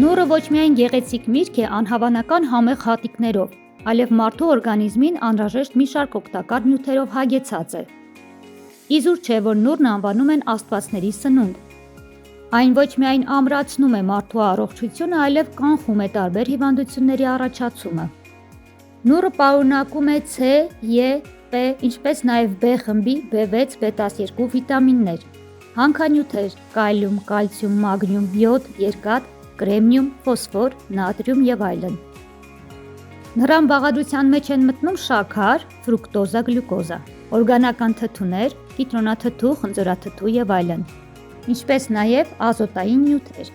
Նուրը ոչ միայն գեղեցիկ միրգ է անհավանական համեղ հատիկներով, այլև մարդու օրգանիզմին անհրաժեշտ մի շարք օգտակար նյութերով հագեցած է։ Իզուր չէ, որ նուրն անվանում են աստվածների սնունդ։ Այն ոչ միայն ամրացնում է մարդու առողջությունը, այլև կանխում է տարբեր հիվանդությունների առաջացումը։ Նուրը պարունակում է C, E, P, ինչպես նաև B խմբի B6, B12 վիտամիններ, հանքանյութեր՝ կալիում, կալցիում, մագնիում, յոդ, երկաթ, կրեմնիում, ֆոսֆոր, նատրիում եւ այլն։ Նրան բաղադրության մեջ են մտնում շաքար, ֆրուկտոզա, գլյուկոզա, օրգանական թթուներ, կիտրոնաթթու, խնձորաթթու եւ այլն, ինչպես նաև ազոտային նյութեր։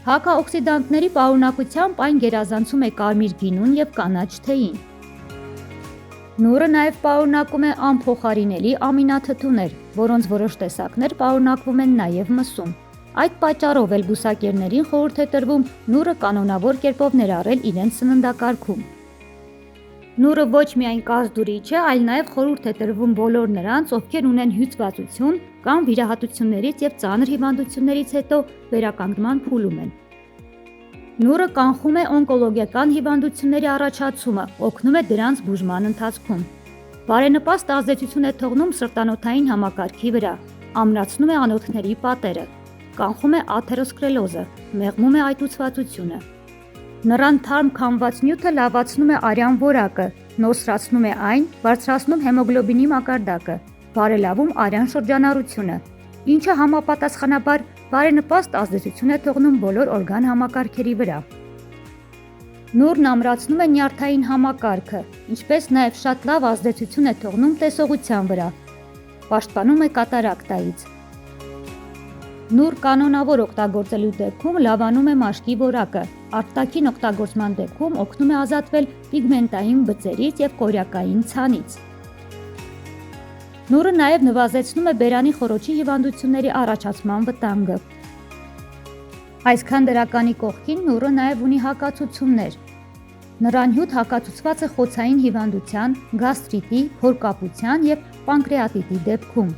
Հակաօքսիդանտների պարունակությամբ այն գերազանցում է կարմիր գինուն եւ կանաչ թեյին։ Նուրը նաև պարունակում է անփոխարինելի ամինաթթուներ, որոնց որոշ տեսակներ պարունակվում են նաև մսում։ Այդ պատճառով էլ բուսակերներին խորհուրդ է տրվում նուրը կանոնավոր կերպով ներառել իրենց սննդակարգում։ Նուրը ոչ միայն կազդուրիչ է, այլ նաև խորհուրդ է տրվում բոլոր նրանց, ովքեր ունեն հյուծվածություն կամ վիրահատություններից եւ ծանր հիվանդություններից հետո վերականգնման փուլում են։ Նուրը կանխում է օնկոլոգիական հիվանդությունների առաջացումը, օգնում է դրանց բուժման ընթացքում։ Բարենպաստ ազդեցություն է թողնում սրտանոթային համակարգի վրա, ամրացնում է անոթների պատերը, կանխում է աթերոսկլերոզը, մեղմում է այտուցվածությունը։ Նրան թարմ քամված նյութը լավացնում է արյան որակը, նոսրացնում է այն, բարձրացնում հեմոգլոբինի մակարդակը, բարելավում արյան շրջանառությունը, ինչը համապատասխանաբար բարենպաստ ազդեցություն է թողնում բոլոր օրգան համակարգերի վրա։ Նուրն ամրացնում է նյարդային համակարգը, ինչպես նաև շատ լավ ազդեցություն է թողնում տեսողության վրա, պաշտպանում է կատարակտայից։ Նուր կանոնավոր օգտագործելու դեպքում լավանում է մաշկի որակը, արտաքին օգտագործման դեպքում օգնում է ազատվել պիգմենտային բծերից եւ կորյակային ցանից։ Նուրը նաև նվազեցնում է բերանի խոռոչի հիվանդությունների առաջացման վտանգը։ Այսքան դրականի կողքին նուրը նաև ունի հակացություններ։ Նրան հյութ հակացուցված է խոցային հիվանդության, գաստրիտի, փորկապության եւ պանկրեատիտի դեպքում։